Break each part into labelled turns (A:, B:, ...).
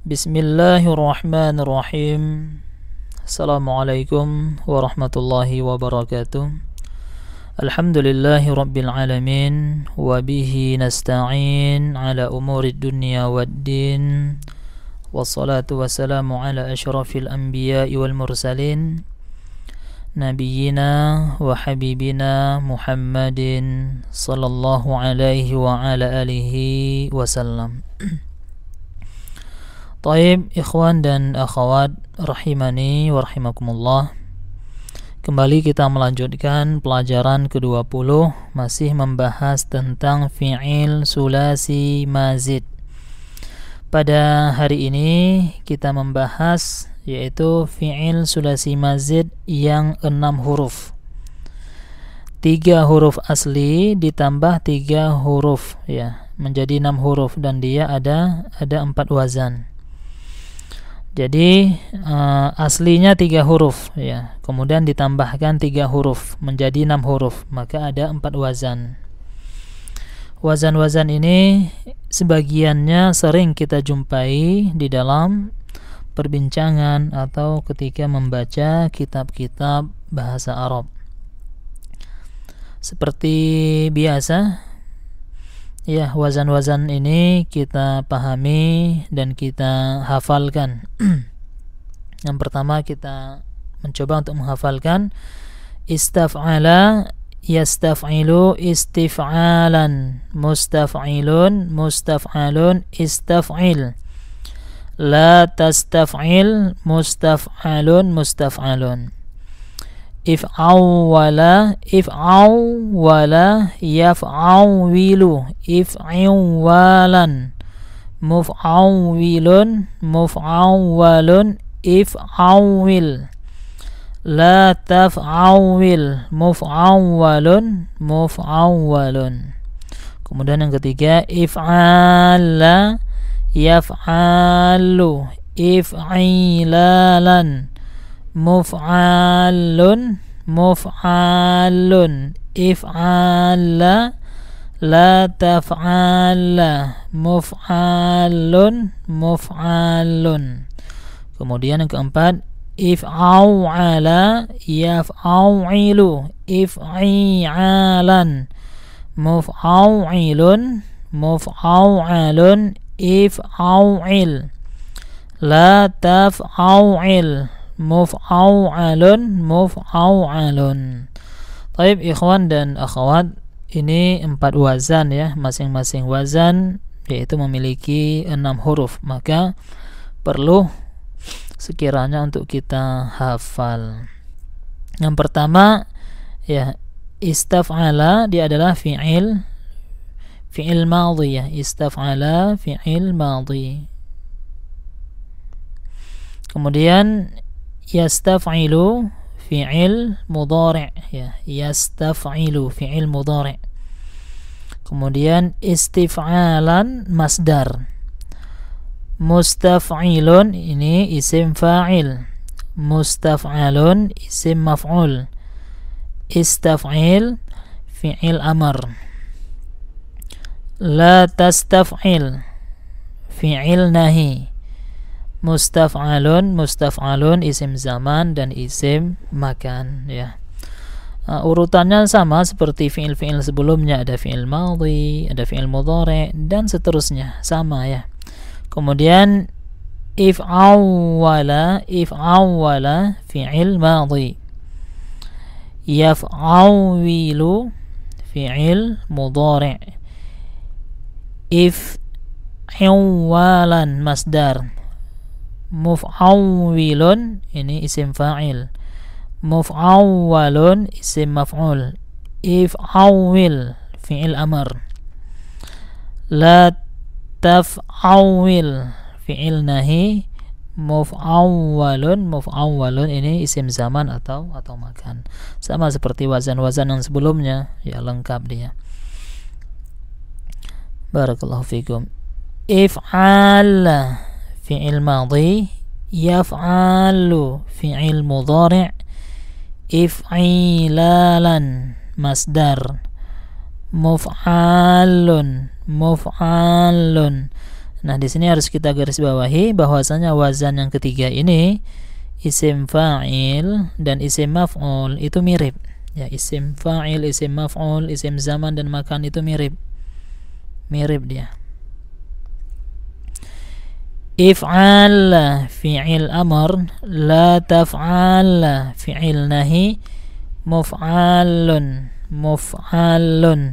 A: Bismillahirrahmanirrahim. Assalamualaikum warahmatullahi wabarakatuh. Alhamdulillahi rabbil alamin. Wabihi nasta'in ala umurid dunya waddin. Wassalatu wassalamu ala ashrafil anbiya'i wal mursalin, Nabiyyina wa habibina Muhammadin sallallahu alaihi wa ala alihi wasallam. Taib, ikhwan dan akhwat rahimani wa rahimakumullah. Kembali kita melanjutkan pelajaran ke-20, masih membahas tentang fi'il sulasi mazid. Pada hari ini kita membahas yaitu fi'il sulasi mazid yang 6 huruf. 3 huruf asli ditambah 3 huruf ya, menjadi 6 huruf, dan dia ada 4 wazan. Jadi aslinya 3 huruf ya, kemudian ditambahkan 3 huruf menjadi 6 huruf, maka ada 4 wazan. Wazan-wazan ini sebagiannya sering kita jumpai di dalam perbincangan atau ketika membaca kitab-kitab bahasa Arab. Seperti biasa ya, wazan-wazan ini kita pahami dan kita hafalkan. Yang pertama kita mencoba untuk menghafalkan istaf'ala yastaf'ilu istif'alan, mustaf'ilun mustaf'alun istaf'il, la tastaf'il mustaf'alun mustaf'alun, if'awwala yaf'awwilu if'iwalan, muf'awwilun muf'awwalun if'awwil, la taf'awwil muf'awwalun muf'awwalun. Kemudian yang ketiga if'ala yaf'alu if'ilalan, muf'alun muf'alun if'ala, la taf'ala muf'alun muf'alun. Kemudian yang keempat if'aw'ala yaf'aw'ilu if'i'alan, muf'aw'ilun muf'aw'alun if'aw'il, la taf'aw'il muf'aw'alun muf'aw'alun. Taib, ikhwan dan akhwat, ini 4 wazan ya, masing-masing wazan yaitu memiliki 6 huruf, maka perlu sekiranya untuk kita hafal. Yang pertama ya, istaf'ala, dia adalah fi'il madhi ya, istaf'ala fi'il madhi. Kemudian yastaf'ilu fi'il mudhari' ya, yastaf'ilu fi'il mudhari'. Kemudian istif'alan masdar, mustaf'ilun ini isim fa'il, mustaf'alun isim maf'ul, istaf'il fi'il amr, la tastaf'il fi'il nahi, mustaf'alun isim zaman dan isim makan ya. Urutannya sama seperti fi'il-fi'il sebelumnya, ada fi'il madhi, ada fi'il mudhari' dan seterusnya, sama ya. Kemudian if'awwala fi'il madhi, yaf'awwilu fi'il mudhari', if'iwalan masdar, muf'awwilun ini isim fa'il, muf'awwalun isim maf'ul, if'awwil fi'il amr, la taf'awwil fi'il nahi, muf'awwalun ini isim zaman atau makan. Sama seperti wazan-wazan yang sebelumnya ya, lengkap dia. Barakallahu fikum. If'ala fi'il madhi, yaf'alu fi'il mudhari', if'ilalan masdar, muf'alun Nah, di sini harus kita garis bawahi bahwasanya wazan yang ketiga ini isim fa'il dan isim maf'ul itu mirip. Ya, isim fa'il, isim maf'ul, isim zaman dan makan itu mirip. Mirip dia. If'al fi'il amr, la taf'al fi'il nahi, muf'alun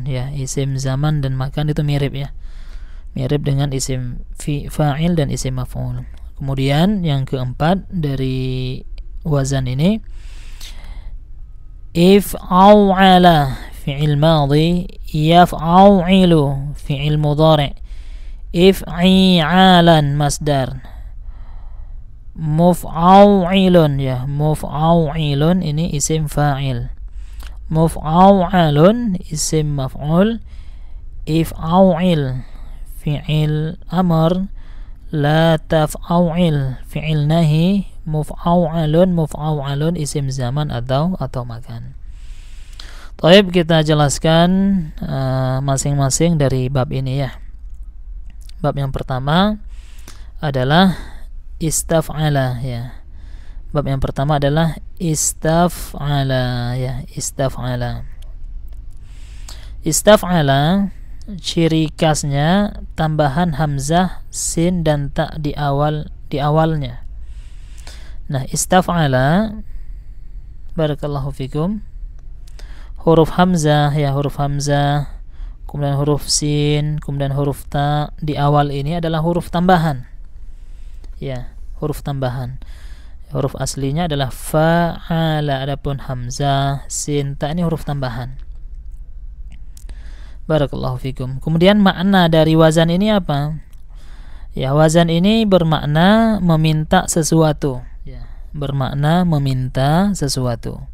A: ya, isim zaman dan makan itu mirip ya. Mirip dengan isim fa'il dan isim maf'ul. Kemudian yang keempat dari wazan ini if'ala fi'il madhi, yaf'a'ilu fi'il mudhari', if'i'alan masdar, muf'aw'ilun ya, muf'aw'ilun ini isim fa'il, muf'aw'alun isim maf'ul, if'aw'il fi'il amr, la taf'aw'il fi'il nahi, muf'aw'alun isim zaman atau makan. Baik, kita jelaskan masing-masing dari bab ini ya. Bab yang pertama adalah istaf'ala ya. Bab yang pertama adalah istaf'ala ya, istaf'ala. Istaf'ala ciri khasnya tambahan hamzah, sin dan ta di awalnya. Nah, istaf'ala barakallahu fikum, huruf hamzah ya, huruf hamzah, kemudian huruf sin, kemudian huruf ta di awal ini adalah huruf tambahan. Ya, huruf tambahan. Huruf aslinya adalah fa'ala, adapun hamzah, sin, ta ini huruf tambahan. Barakallahu fikum. Kemudian makna dari wazan ini apa? Ya, wazan ini bermakna meminta sesuatu ya, bermakna meminta sesuatu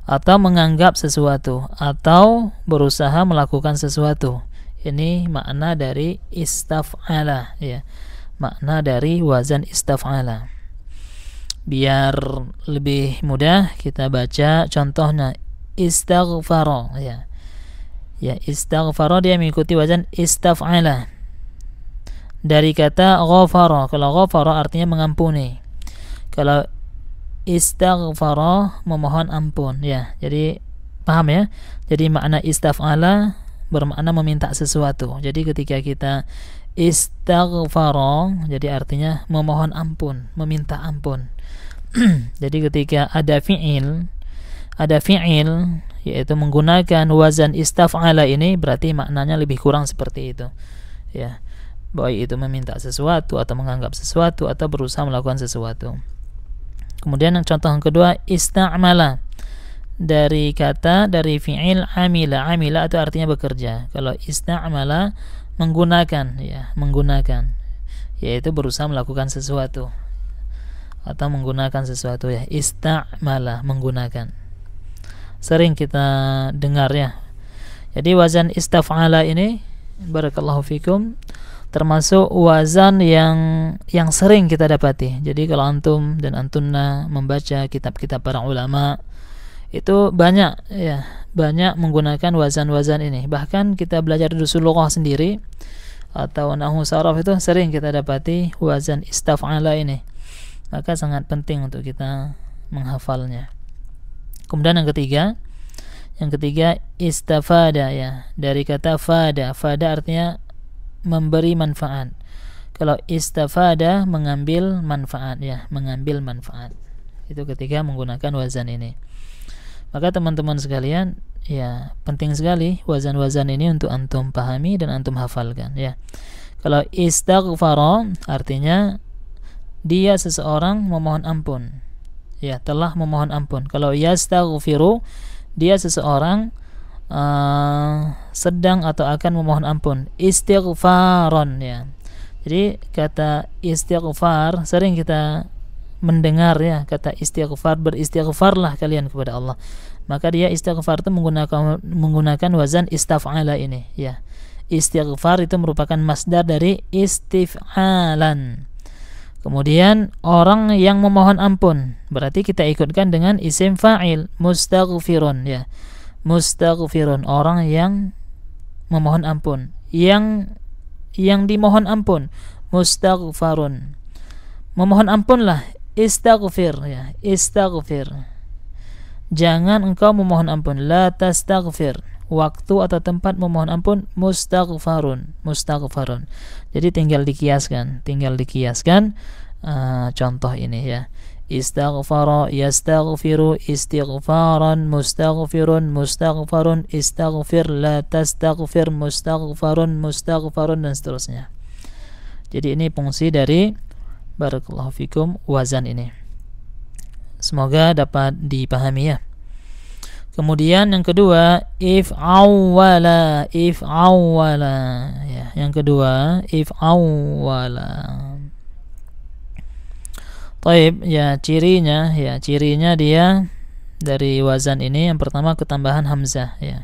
A: atau menganggap sesuatu atau berusaha melakukan sesuatu. Ini makna dari istaf'ala ya. Makna dari wazan istaf'ala. Biar lebih mudah kita baca contohnya. Istaghfara ya. Ya, istaghfara dia mengikuti wazan istaf'ala. Dari kata ghafara. Kalau ghafara artinya mengampuni. Kalau istaghfara memohon ampun ya. Jadi paham ya? Jadi makna istaf'ala bermakna meminta sesuatu. Jadi ketika kita istaghfara jadi artinya memohon ampun, meminta ampun. Jadi ketika ada fi'il yaitu menggunakan wazan istaf'ala ini berarti maknanya lebih kurang seperti itu ya, baik itu meminta sesuatu atau menganggap sesuatu atau berusaha melakukan sesuatu. Kemudian yang contoh yang kedua ista'mala, dari fi'il amila itu artinya bekerja. Kalau ista'mala menggunakan ya, yaitu berusaha melakukan sesuatu atau menggunakan sesuatu ya, ista'mala menggunakan. Sering kita dengar ya. Jadi wazan istaf'ala ini barakallahu fikum termasuk wazan yang sering kita dapati. Jadi kalau antum dan antunna membaca kitab-kitab para ulama itu banyak menggunakan wazan-wazan ini. Bahkan kita belajar di ushul lughah sendiri atau nahwu saraf itu sering kita dapati wazan istaf'ala ini. Maka sangat penting untuk kita menghafalnya. Kemudian yang ketiga istafada ya, dari kata fada artinya memberi manfaat. Kalau istafada mengambil manfaat ya, mengambil manfaat. Itu ketika menggunakan wazan ini. Maka teman-teman sekalian ya, penting sekali wazan-wazan ini untuk antum pahami dan antum hafalkan ya. Kalau istaghfara artinya dia seseorang memohon ampun. Ya, telah memohon ampun. Kalau yastaghfiru dia seseorang sedang atau akan memohon ampun. Istighfaron ya. Jadi kata istighfar sering kita mendengar ya, kata istighfar, beristighfarlah kalian kepada Allah. Maka dia istighfar itu menggunakan wazan istaf'ala ini ya. Istighfar itu merupakan masdar dari istif'alan. Kemudian orang yang memohon ampun berarti kita ikutkan dengan isim fa'il mustaghfirun ya. Mustaghfirun, orang yang memohon ampun, yang dimohon ampun mustaghfarun. Memohon ampunlah, istaghfir ya, istaghfir. Jangan engkau memohon ampun, la tastaghfir. Waktu atau tempat memohon ampun, mustaghfarun, mustaghfarun. Jadi tinggal dikiaskan, contoh ini ya. Istaghfara, yastaghfiru, istighfaran, mustaghfirun, mustaghfarun, istaghfir, la tastaghfir, mustaghfarun, mustaghfarun, dan seterusnya. Jadi ini fungsi dari barakallahu fikum wazan ini. Semoga dapat dipahami ya. Kemudian yang kedua, if'awwala, if'awwala ya. Yang kedua, if'awwala. Taib ya, cirinya dia dari wazan ini yang pertama ketambahan hamzah ya.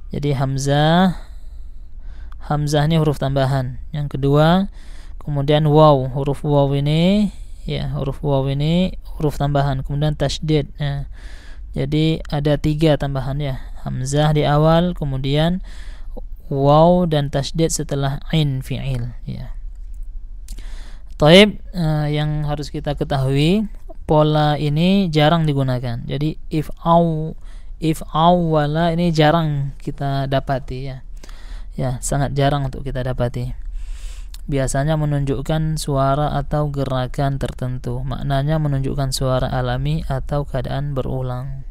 A: Jadi hamzah ini huruf tambahan. Yang kedua, kemudian waw, huruf waw ini huruf tambahan. Kemudian tasydid ya. Jadi ada 3 tambahan ya. Hamzah di awal, kemudian waw dan tasydid setelah ain fi'il ya. Taib, yang harus kita ketahui, pola ini jarang digunakan. Jadi if'awwala ini jarang kita dapati ya. Ya, sangat jarang untuk kita dapati. Biasanya menunjukkan suara atau gerakan tertentu. Maknanya menunjukkan suara alami atau keadaan berulang.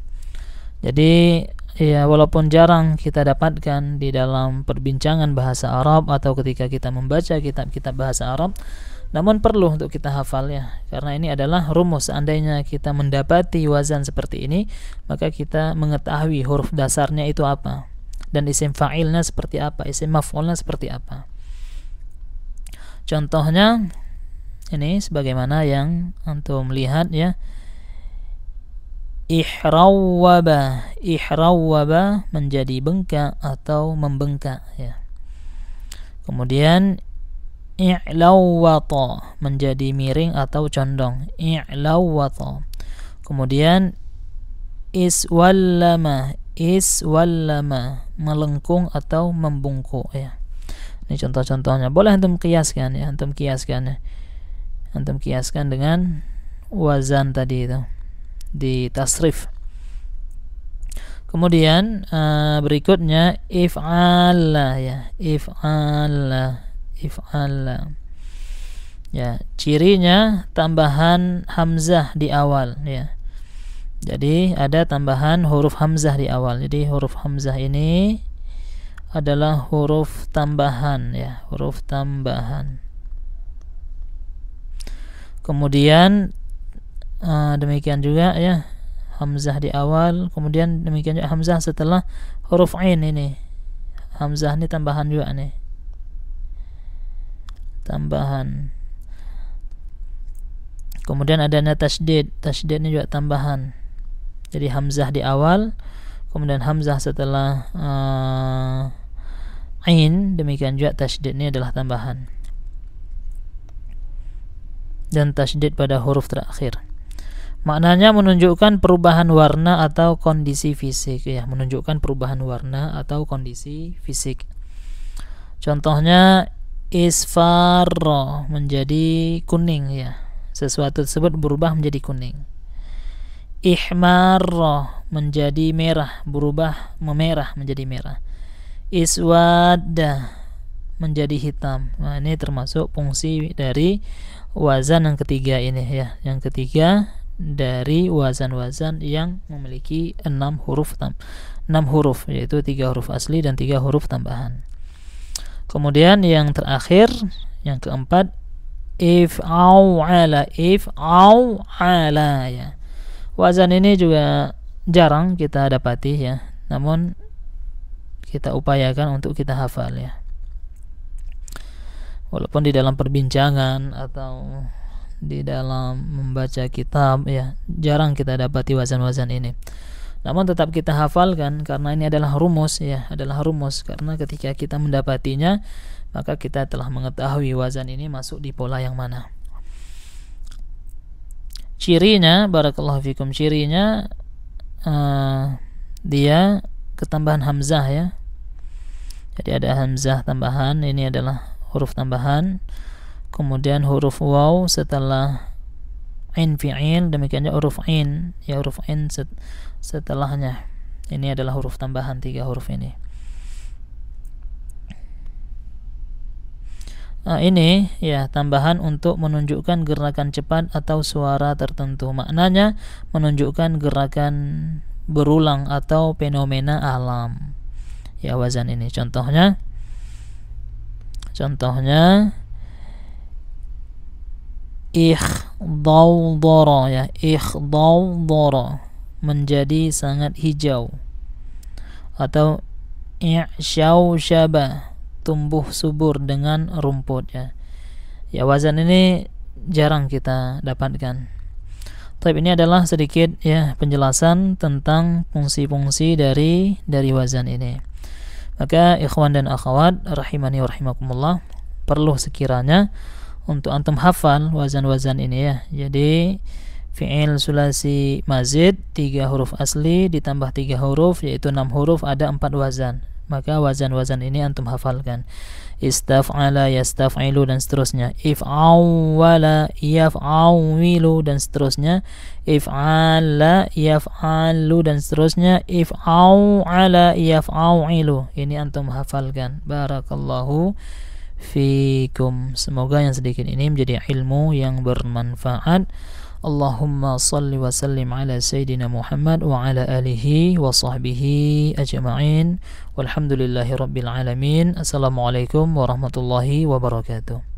A: Jadi ya, walaupun jarang kita dapatkan di dalam perbincangan bahasa Arab atau ketika kita membaca kitab-kitab bahasa Arab, namun perlu untuk kita hafal ya, karena ini adalah rumus. Seandainya kita mendapati wazan seperti ini, maka kita mengetahui huruf dasarnya itu apa, dan isim fa'ilnya seperti apa, isim maf'ulnya seperti apa. Contohnya ini sebagaimana yang antum lihat ya. Ihrawwaba menjadi bengkak atau membengkak ya. Kemudian i'lawwata menjadi miring atau condong, i'lawwata. Kemudian iswallama melengkung atau membungkuk ya. Ini contoh-contohnya. Boleh antum kiaskan ya, antum kiaskan dengan wazan tadi itu di tasrif. Kemudian berikutnya if'ala ya, if'ala ya. Cirinya tambahan hamzah di awal ya. Jadi ada tambahan huruf hamzah di awal. Jadi huruf hamzah ini adalah huruf tambahan ya, huruf tambahan. Kemudian demikian juga ya, hamzah di awal, kemudian demikian juga hamzah setelah huruf ain ini. Hamzah ini tambahan juga nih, tambahan. Kemudian adanya tasydid ini juga tambahan. Jadi hamzah di awal, kemudian hamzah setelah ain, demikian juga tasydid ini adalah tambahan. Dan tasydid pada huruf terakhir. Maknanya menunjukkan perubahan warna atau kondisi fisik ya, menunjukkan perubahan warna atau kondisi fisik. Contohnya isfarra menjadi kuning ya. Sesuatu tersebut berubah menjadi kuning. Ihmarra menjadi merah, berubah memerah menjadi merah. Iswadda menjadi hitam. Nah, ini termasuk fungsi dari wazan yang ketiga ini ya. Yang ketiga dari wazan-wazan yang memiliki 6 huruf, yaitu 3 huruf asli dan 3 huruf tambahan. Kemudian yang terakhir, yang keempat, if'aw'ala ya. Wazan ini juga jarang kita dapati ya, namun kita upayakan untuk kita hafal ya. Walaupun di dalam perbincangan atau di dalam membaca kitab ya, jarang kita dapati wazan-wazan ini. Namun tetap kita hafalkan karena ini adalah rumus ya, adalah rumus, karena ketika kita mendapatinya maka kita telah mengetahui wazan ini masuk di pola yang mana. Cirinya, barakallahu fikum, cirinya dia ketambahan hamzah ya. Jadi ada hamzah tambahan, ini adalah huruf tambahan. kemudian huruf waw setelah ain fi'il, demikiannya huruf ain, ya huruf ain setelahnya. Ini adalah huruf tambahan 3 huruf ini. Nah, ini ya tambahan untuk menunjukkan gerakan cepat atau suara tertentu. Maknanya menunjukkan gerakan berulang atau fenomena alam. Ya wazan ini contohnya ikhdawdara, ya ikhdawdara, menjadi sangat hijau, atau i'syawsyaba, tumbuh subur dengan rumput, ya. Ya wazan ini jarang kita dapatkan. Tapi ini adalah sedikit ya penjelasan tentang fungsi-fungsi dari wazan ini. Maka ikhwan dan akhwat rahimani wa rahimakumullah, perlu sekiranya untuk antum hafal wazan-wazan ini ya. Jadi fi'il sulasi mazid 3 huruf asli ditambah 3 huruf, yaitu 6 huruf, ada 4 wazan. Maka wazan-wazan ini antum hafalkan. Istaf'ala, yastaf'ilu, dan seterusnya. If'awwala, yaf'awwilu, dan seterusnya. If'ala, yaf'alu, dan seterusnya. If'aw'ala, yaf'aw'ilu. Ini antum hafalkan. Barakallahu fikum. Semoga yang sedikit ini menjadi ilmu yang bermanfaat. Allahumma salli wa sallim ala Sayyidina Muhammad wa ala alihi wa sahbihi ajma'in. Walhamdulillahi rabbil alamin. Assalamualaikum warahmatullahi wabarakatuh.